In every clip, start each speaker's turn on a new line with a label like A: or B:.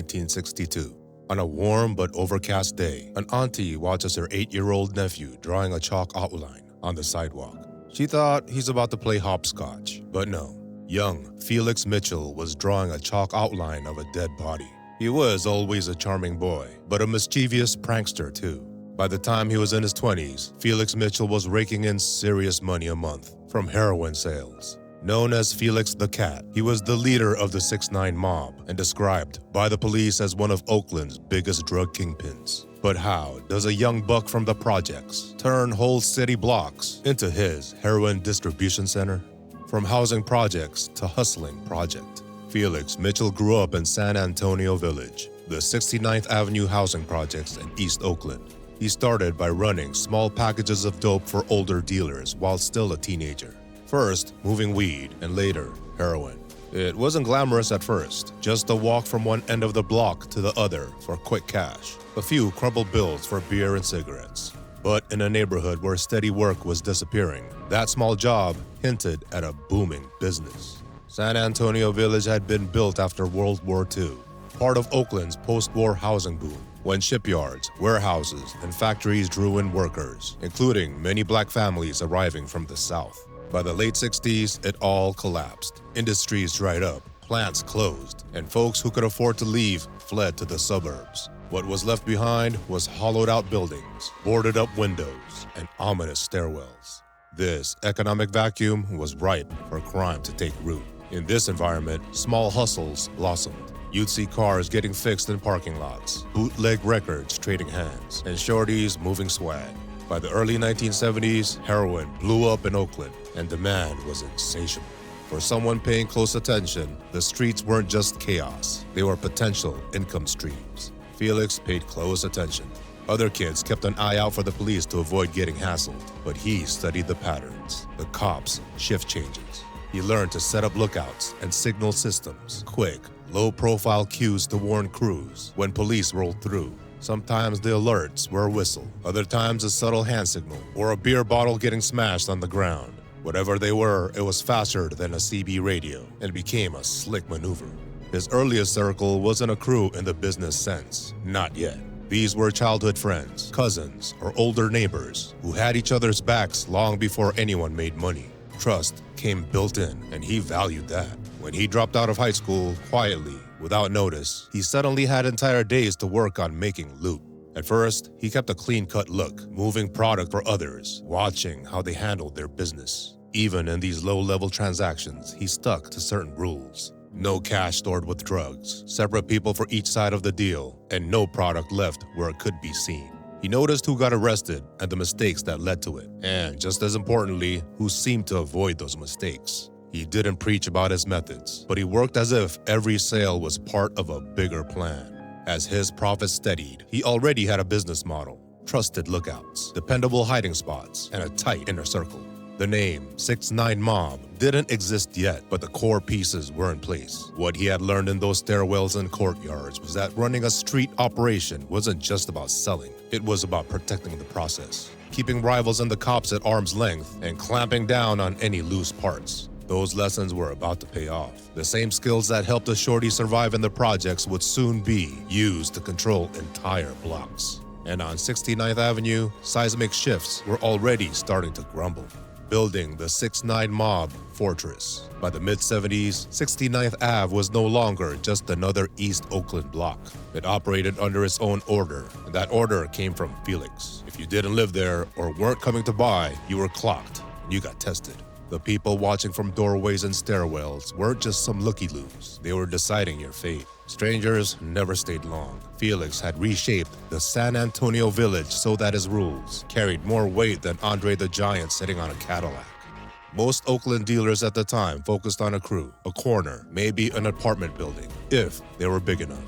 A: 1962. On a warm but overcast day, an auntie watches her 8-year-old nephew drawing a chalk outline on the sidewalk. She thought he's about to play hopscotch, but no. Young Felix Mitchell was drawing a chalk outline of a dead body. He was always a charming boy, but a mischievous prankster too. By the time he was in his 20s, Felix Mitchell was raking in serious money a month from heroin sales. Known as Felix the Cat, he was the leader of the 6ix9ine mob and described by the police as one of Oakland's biggest drug kingpins. But how does a young buck from the projects turn whole city blocks into his heroin distribution center? From housing projects to hustling project, Felix Mitchell grew up in San Antonio Village, the 69th Avenue housing projects in East Oakland. He started by running small packages of dope for older dealers while still a teenager. First, moving weed, and later, heroin. It wasn't glamorous at first, just a walk from one end of the block to the other for quick cash, a few crumpled bills for beer and cigarettes. But in a neighborhood where steady work was disappearing, that small job hinted at a booming business. San Antonio Village had been built after World War II, part of Oakland's post-war housing boom, when shipyards, warehouses, and factories drew in workers, including many black families arriving from the South. By the late 60s, it all collapsed. Industries dried up, plants closed, and folks who could afford to leave fled to the suburbs. What was left behind was hollowed-out buildings, boarded-up windows, and ominous stairwells. This economic vacuum was ripe for crime to take root. In this environment, small hustles blossomed. You'd see cars getting fixed in parking lots, bootleg records trading hands, and shorties moving swag. By the early 1970s, heroin blew up in Oakland, and demand was insatiable. For someone paying close attention, the streets weren't just chaos, they were potential income streams. Felix paid close attention. Other kids kept an eye out for the police to avoid getting hassled, but he studied the patterns, the cops' shift changes. He learned to set up lookouts and signal systems, quick, low-profile cues to warn crews when police rolled through. Sometimes the alerts were a whistle, other times a subtle hand signal, or a beer bottle getting smashed on the ground. Whatever they were, it was faster than a CB radio and became a slick maneuver. His earliest circle wasn't a crew in the business sense, not yet. These were childhood friends, cousins, or older neighbors who had each other's backs long before anyone made money. Trust came built in, and he valued that. When he dropped out of high school, quietly, without notice, he suddenly had entire days to work on making loot. At first, he kept a clean-cut look, moving product for others, watching how they handled their business. Even in these low-level transactions, he stuck to certain rules. No cash stored with drugs, separate people for each side of the deal, and no product left where it could be seen. He noticed who got arrested and the mistakes that led to it, and just as importantly, who seemed to avoid those mistakes. He didn't preach about his methods, but he worked as if every sale was part of a bigger plan. As his profits steadied, he already had a business model, trusted lookouts, dependable hiding spots, and a tight inner circle. The name 6ix9ine Mob didn't exist yet, but the core pieces were in place. What he had learned in those stairwells and courtyards was that running a street operation wasn't just about selling. It was about protecting the process, keeping rivals and the cops at arm's length, and clamping down on any loose parts. Those lessons were about to pay off. The same skills that helped a shorty survive in the projects would soon be used to control entire blocks. And on 69th Avenue, seismic shifts were already starting to grumble, building the 6ix9ine Mob fortress. By the mid-70s, 69th Ave was no longer just another East Oakland block. It operated under its own order, and that order came from Felix. If you didn't live there or weren't coming to buy, you were clocked and you got tested. The people watching from doorways and stairwells weren't just some looky-loos. They were deciding your fate. Strangers never stayed long. Felix had reshaped the San Antonio Village so that his rules carried more weight than Andre the Giant sitting on a Cadillac. Most Oakland dealers at the time focused on a crew, a corner, maybe an apartment building, if they were big enough.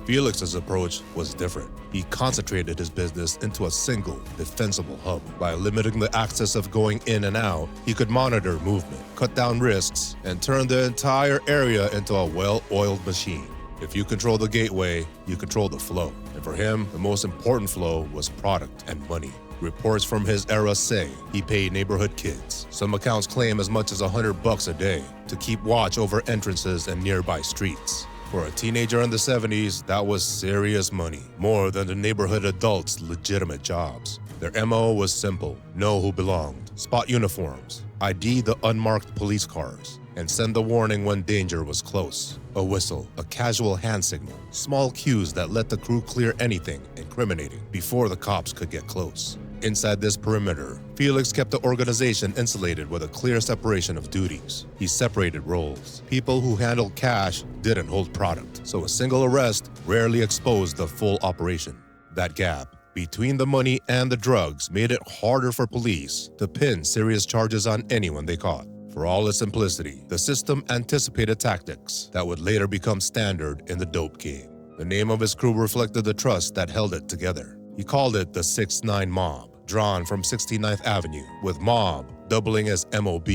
A: Felix's approach was different. He concentrated his business into a single, defensible hub. By limiting the access of going in and out, he could monitor movement, cut down risks, and turn the entire area into a well-oiled machine. If you control the gateway, you control the flow. And for him, the most important flow was product and money. Reports from his era say he paid neighborhood kids. Some accounts claim as much as $100 a day to keep watch over entrances and nearby streets. For a teenager in the 70s, that was serious money, more than the neighborhood adults' legitimate jobs. Their MO was simple: know who belonged, spot uniforms, ID the unmarked police cars, and send the warning when danger was close. A whistle, a casual hand signal, small cues that let the crew clear anything incriminating before the cops could get close. Inside this perimeter, Felix kept the organization insulated with a clear separation of duties. He separated roles. People who handled cash didn't hold product, so a single arrest rarely exposed the full operation. That gap between the money and the drugs made it harder for police to pin serious charges on anyone they caught. For all its simplicity, the system anticipated tactics that would later become standard in the dope game. The name of his crew reflected the trust that held it together. He called it the 6ix9ine Mob, drawn from 69th Avenue, with Mob doubling as MOB,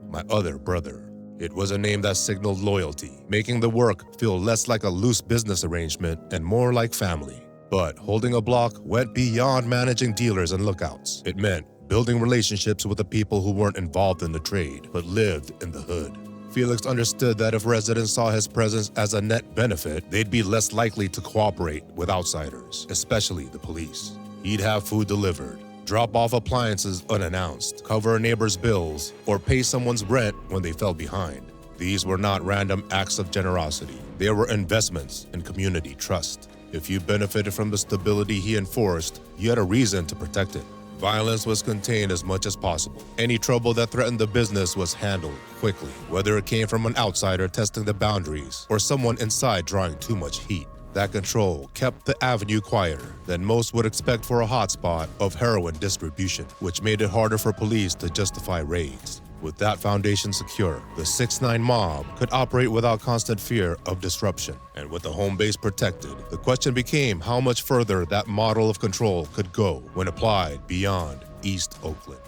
A: my other brother. It was a name that signaled loyalty, making the work feel less like a loose business arrangement and more like family. But holding a block went beyond managing dealers and lookouts. It meant building relationships with the people who weren't involved in the trade, but lived in the hood. Felix understood that if residents saw his presence as a net benefit, they'd be less likely to cooperate with outsiders, especially the police. He'd have food delivered, drop off appliances unannounced, cover a neighbor's bills, or pay someone's rent when they fell behind. These were not random acts of generosity. They were investments in community trust. If you benefited from the stability he enforced, you had a reason to protect it. Violence was contained as much as possible. Any trouble that threatened the business was handled quickly, whether it came from an outsider testing the boundaries or someone inside drawing too much heat. That control kept the avenue quieter than most would expect for a hotspot of heroin distribution, which made it harder for police to justify raids. With that foundation secure, the 6ix9ine Mob could operate without constant fear of disruption. And with the home base protected, the question became how much further that model of control could go when applied beyond East Oakland.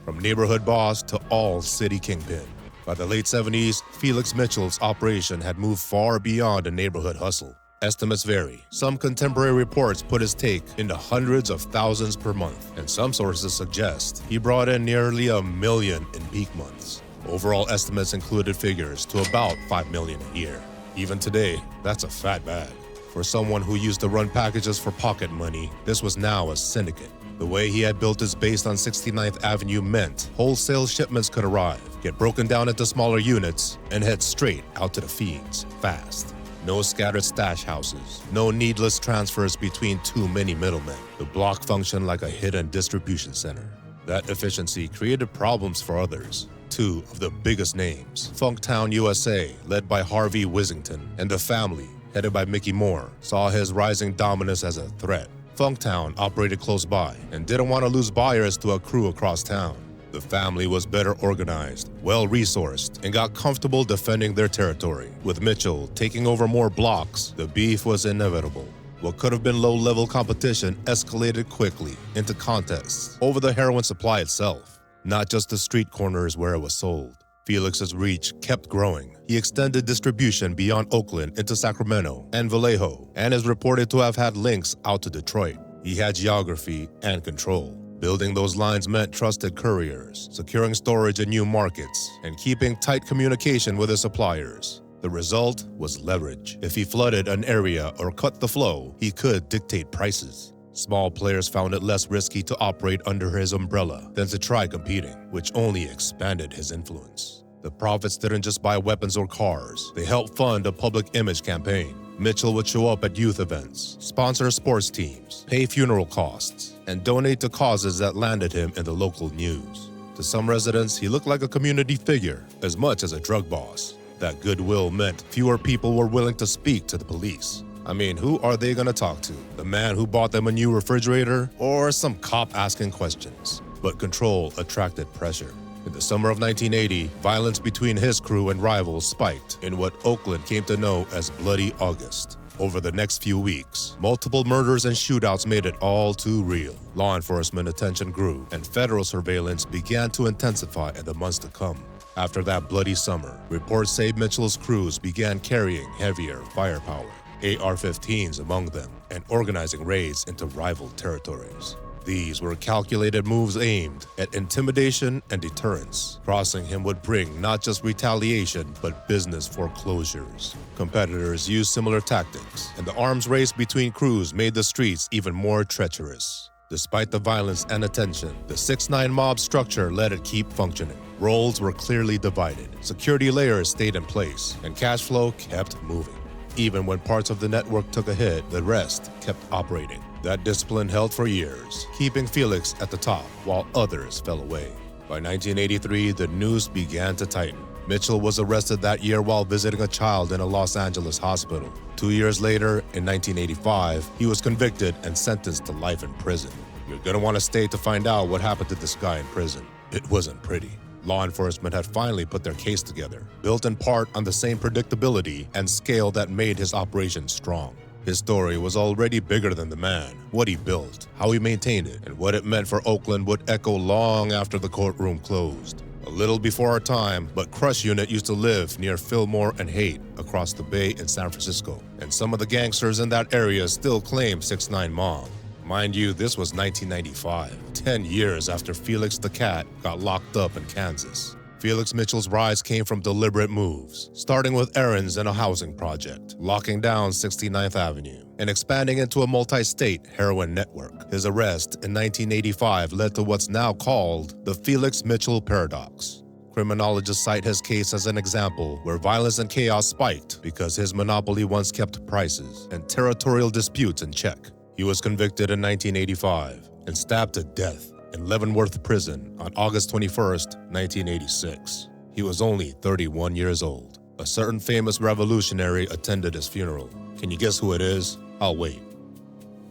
A: From neighborhood boss to all-city kingpin. By the late 70s, Felix Mitchell's operation had moved far beyond a neighborhood hustle. Estimates vary. Some contemporary reports put his take into hundreds of thousands per month, and some sources suggest he brought in nearly $1 million in peak months. Overall estimates included figures to about $5 million a year. Even today, that's a fat bag. For someone who used to run packages for pocket money, this was now a syndicate. The way he had built his base on 69th Avenue meant wholesale shipments could arrive, get broken down into smaller units, and head straight out to the feeds, fast. No scattered stash houses, no needless transfers between too many middlemen. The block functioned like a hidden distribution center. That efficiency created problems for others. Two of the biggest names, Funktown USA, led by Harvey Wissington, and the family, headed by Mickey Moore, saw his rising dominance as a threat. Funktown operated close by and didn't want to lose buyers to a crew across town. The family was better organized, well-resourced, and got comfortable defending their territory. With Mitchell taking over more blocks, the beef was inevitable. What could have been low-level competition escalated quickly into contests over the heroin supply itself, not just the street corners where it was sold. Felix's reach kept growing. He extended distribution beyond Oakland into Sacramento and Vallejo, and is reported to have had links out to Detroit. He had geography and control. Building those lines meant trusted couriers, securing storage in new markets, and keeping tight communication with his suppliers. The result was leverage. If he flooded an area or cut the flow, he could dictate prices. Small players found it less risky to operate under his umbrella than to try competing, which only expanded his influence. The profits didn't just buy weapons or cars. They helped fund a public image campaign. Mitchell would show up at youth events, sponsor sports teams, pay funeral costs, and donate to causes that landed him in the local news. To some residents, he looked like a community figure as much as a drug boss. That goodwill meant fewer people were willing to speak to the police. I mean, who are they gonna talk to? The man who bought them a new refrigerator? Or some cop asking questions? But control attracted pressure. In the summer of 1980, violence between his crew and rivals spiked in what Oakland came to know as Bloody August. Over the next few weeks, multiple murders and shootouts made it all too real. Law enforcement attention grew, and federal surveillance began to intensify in the months to come. After that bloody summer, reports say Mitchell's crews began carrying heavier firepower, AR-15s among them, and organizing raids into rival territories. These were calculated moves aimed at intimidation and deterrence. Crossing him would bring not just retaliation, but business foreclosures. Competitors used similar tactics, and the arms race between crews made the streets even more treacherous. Despite the violence and attention, the 6ix9ine mob structure let it keep functioning. Roles were clearly divided, security layers stayed in place, and cash flow kept moving. Even when parts of the network took a hit, the rest kept operating. That discipline held for years, keeping Felix at the top while others fell away. By 1983, the noose began to tighten. Mitchell was arrested that year while visiting a child in a Los Angeles hospital. 2 years later, in 1985, he was convicted and sentenced to life in prison. You're gonna want to stay to find out what happened to this guy in prison. It wasn't pretty. Law enforcement had finally put their case together, built in part on the same predictability and scale that made his operation strong. His story was already bigger than the man. What he built, how he maintained it, and what it meant for Oakland would echo long after the courtroom closed. A little before our time, but C.R.U.S.H unit used to live near Fillmore and Haight across the bay in San Francisco, and some of the gangsters in that area still claim 6ix9ine mob. Mind you, this was 1995, 10 years after Felix the Cat got locked up in Kansas. Felix Mitchell's rise came from deliberate moves, starting with errands and a housing project, locking down 69th Avenue, and expanding into a multi-state heroin network. His arrest in 1985 led to what's now called the Felix Mitchell Paradox. Criminologists cite his case as an example where violence and chaos spiked because his monopoly once kept prices and territorial disputes in check. He was convicted in 1985 and stabbed to death in Leavenworth Prison on August 21st, 1986. He was only 31 years old. A certain famous revolutionary attended his funeral. Can you guess who it is? I'll wait.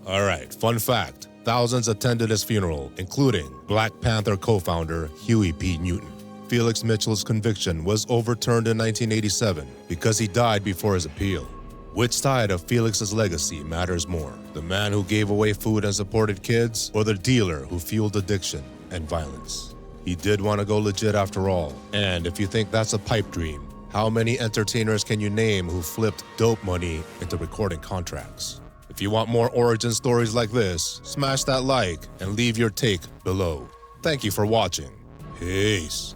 A: Alright, fun fact. Thousands attended his funeral, including Black Panther co-founder Huey P. Newton. Felix Mitchell's conviction was overturned in 1987 because he died before his appeal. Which side of Felix's legacy matters more? The man who gave away food and supported kids, or the dealer who fueled addiction and violence? He did want to go legit after all. And if you think that's a pipe dream, how many entertainers can you name who flipped dope money into recording contracts? If you want more origin stories like this, smash that like and leave your take below. Thank you for watching. Peace.